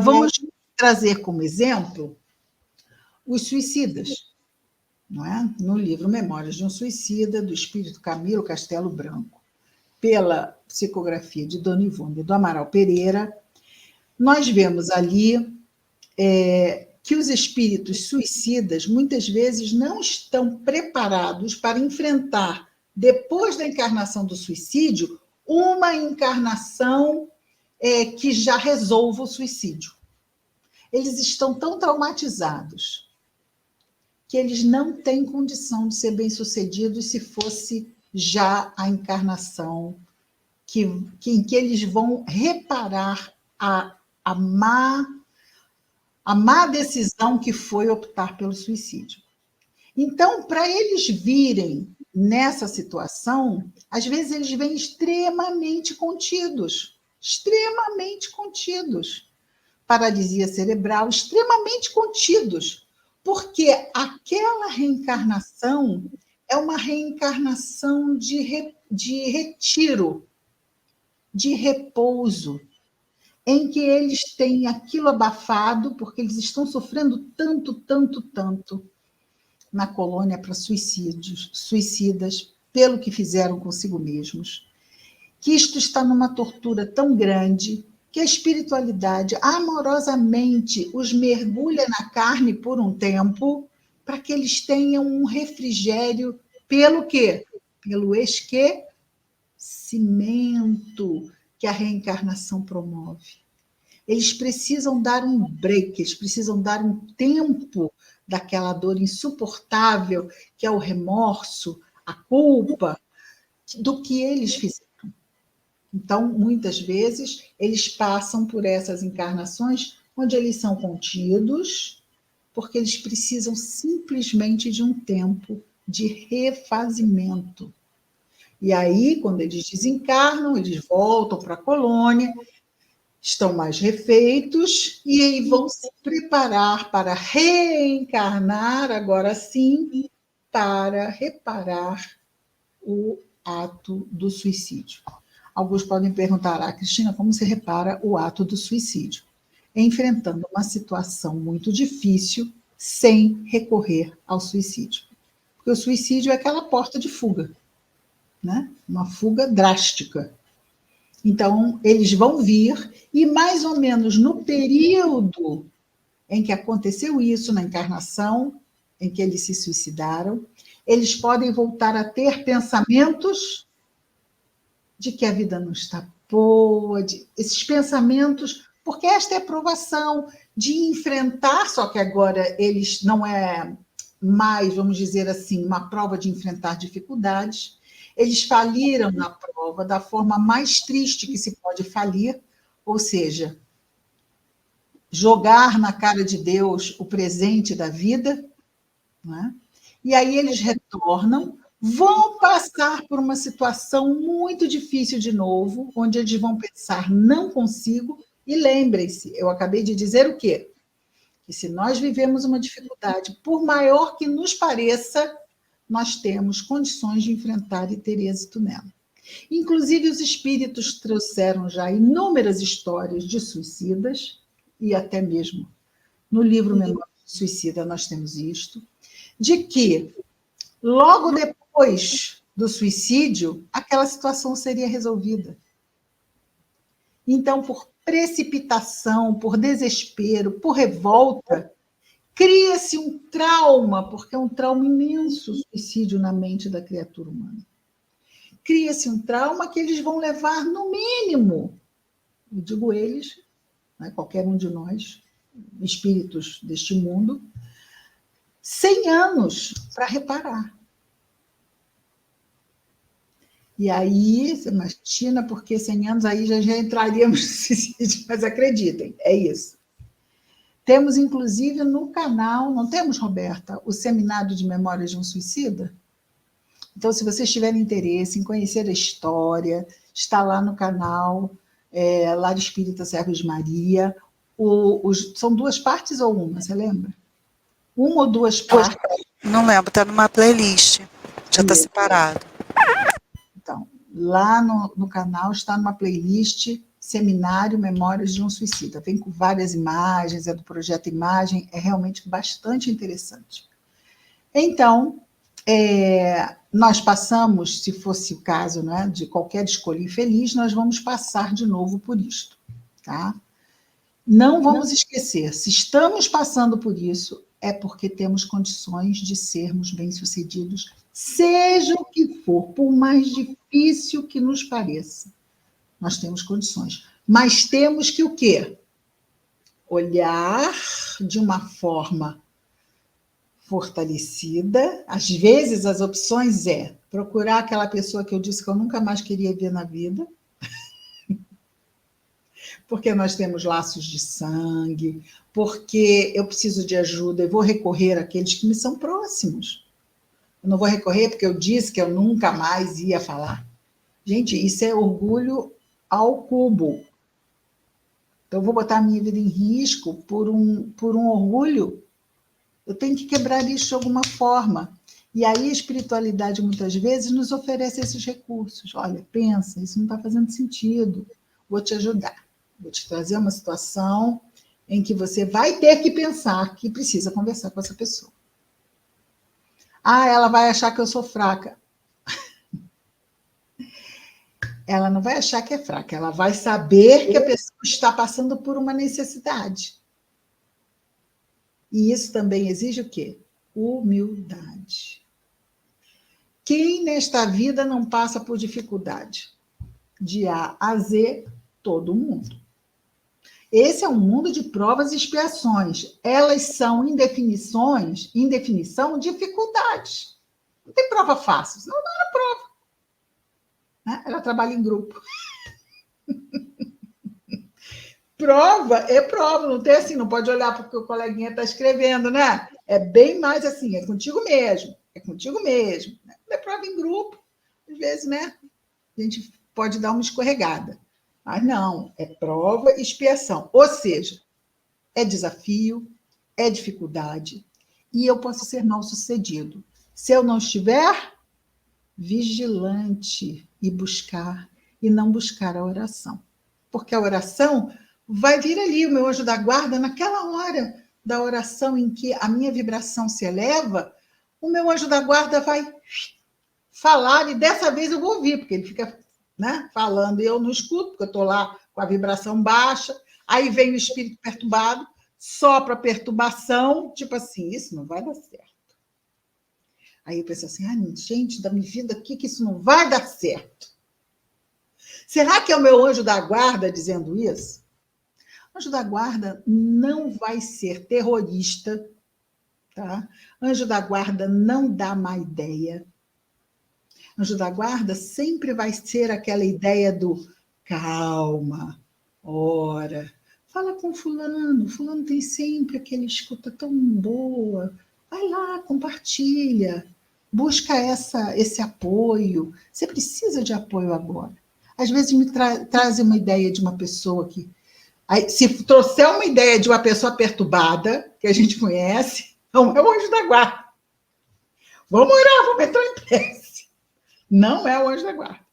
Vamos trazer como exemplo os suicidas, não é? No livro Memórias de um Suicida, do espírito Camilo Castelo Branco, pela psicografia de Dona Ivone do Amaral Pereira, nós vemos ali que os espíritos suicidas muitas vezes não estão preparados para enfrentar, depois da encarnação do suicídio, uma encarnação que já resolva o suicídio. Eles estão tão traumatizados que eles não têm condição de ser bem-sucedidos se fosse já a encarnação em que eles vão reparar a má decisão que foi optar pelo suicídio. Então, para eles virem nessa situação, às vezes eles vêm extremamente contidos. Paralisia cerebral, extremamente contidos, porque aquela reencarnação é uma reencarnação de retiro, de repouso, em que eles têm aquilo abafado, porque eles estão sofrendo tanto na colônia para suicidas, pelo que fizeram consigo mesmos, que isto está numa tortura tão grande que a espiritualidade amorosamente os mergulha na carne por um tempo, para que eles tenham um refrigério pelo quê? Pelo esquecimento que a reencarnação promove. Eles precisam dar um break, eles precisam dar um tempo daquela dor insuportável, que é o remorso, a culpa, do que eles fizeram. Então, muitas vezes, eles passam por essas encarnações onde eles são contidos, porque eles precisam simplesmente de um tempo de refazimento. E aí, quando eles desencarnam, eles voltam para a colônia, estão mais refeitos, e aí vão se preparar para reencarnar, agora sim, para reparar o ato do suicídio. Alguns podem perguntar, Cristina, como se repara o ato do suicídio? Enfrentando uma situação muito difícil, sem recorrer ao suicídio. Porque o suicídio é aquela porta de fuga, né? Uma fuga drástica. Então, eles vão vir, e mais ou menos no período em que aconteceu isso, na encarnação, em que eles se suicidaram, eles podem voltar a ter pensamentos de que a vida não está boa, esses pensamentos, porque esta é a provação de enfrentar, só que agora eles não é mais, vamos dizer assim, uma prova de enfrentar dificuldades. Eles faliram na prova da forma mais triste que se pode falir, ou seja, jogar na cara de Deus o presente da vida, né? E aí eles retornam, vão passar por uma situação muito difícil de novo, onde eles vão pensar, não consigo, e lembrem-se, eu acabei de dizer o quê? Que se nós vivemos uma dificuldade, por maior que nos pareça, nós temos condições de enfrentar e ter êxito nela. Inclusive, os espíritos trouxeram já inúmeras histórias de suicidas, e até mesmo no livro Memórias de um Suicida nós temos isto, de que logo depois do suicídio, aquela situação seria resolvida. Então, por precipitação, por desespero, por revolta, cria-se um trauma, porque é um trauma imenso o suicídio na mente da criatura humana. Cria-se um trauma que eles vão levar, no mínimo, eu digo eles, né, qualquer um de nós, espíritos deste mundo, 100 anos para reparar. E aí, você imagina, porque 100 anos aí já entraríamos no suicídio, mas acreditem, é isso. Temos, inclusive, no canal, não temos, Roberta, o Seminário de Memórias de um Suicida? Então, se vocês tiverem interesse em conhecer a história, está lá no canal, Lar Espírita Servo de Maria. São 2 partes ou uma, você lembra? 1 ou 2 partes? Não lembro, está numa playlist, já está separado. Então, lá no canal está numa playlist Seminário Memórias de um Suicida. Vem com várias imagens, é do Projeto Imagem, é realmente bastante interessante. Então, nós passamos, se fosse o caso, né, de qualquer escolha infeliz, nós vamos passar de novo por isto, tá? Não vamos esquecer, se estamos passando por isso, é porque temos condições de sermos bem-sucedidos, seja o que for, por mais difícil que nos pareça. Nós temos condições. Mas temos que o quê? Olhar de uma forma fortalecida. Às vezes, as opções procurar aquela pessoa que eu disse que eu nunca mais queria ver na vida, porque nós temos laços de sangue, porque eu preciso de ajuda e vou recorrer àqueles que me são próximos. Eu não vou recorrer porque eu disse que eu nunca mais ia falar. Gente, isso é orgulho ao cubo. Então, eu vou botar a minha vida em risco por um orgulho. Eu tenho que quebrar isso de alguma forma. E aí a espiritualidade, muitas vezes, nos oferece esses recursos. Olha, pensa, isso não está fazendo sentido. Vou te ajudar. Vou te trazer uma situação em que você vai ter que pensar que precisa conversar com essa pessoa. Ah, ela vai achar que eu sou fraca. Ela não vai achar que é fraca, ela vai saber que a pessoa está passando por uma necessidade. E isso também exige o quê? Humildade. Quem nesta vida não passa por dificuldade? De A a Z, todo mundo. Esse é um mundo de provas e expiações. Elas são, em definição, dificuldades. Não tem prova fácil, senão não era prova. Né? Ela trabalha em grupo. Prova é prova, não tem assim, não pode olhar porque o coleguinha está escrevendo, né? É bem mais assim, é contigo mesmo. Né? É prova em grupo, às vezes, né? A gente pode dar uma escorregada. Mas não, é prova e expiação. Ou seja, é desafio, é dificuldade, e eu posso ser mal-sucedido. Se eu não estiver vigilante e não buscar a oração. Porque a oração vai vir ali, o meu anjo da guarda, naquela hora da oração em que a minha vibração se eleva, o meu anjo da guarda vai falar, e dessa vez eu vou ouvir, porque ele fica, né, falando, e eu não escuto, porque eu estou lá com a vibração baixa, aí vem o espírito perturbado, sopra a perturbação, tipo assim, isso não vai dar certo. Aí eu penso assim, gente, da minha vida aqui, que isso não vai dar certo. Será que é o meu anjo da guarda dizendo isso? O anjo da guarda não vai ser terrorista, tá? Anjo da guarda não dá má ideia. Anjo da guarda sempre vai ser aquela ideia do calma, ora, fala com fulano tem sempre aquele escuta tão boa, vai lá, compartilha, busca esse apoio, você precisa de apoio agora. Às vezes me traz uma ideia de uma pessoa que... Aí, se trouxer uma ideia de uma pessoa perturbada, que a gente conhece, não é o anjo da guarda. Vamos orar, vamos entrar em prece. Não é o anjo da guarda.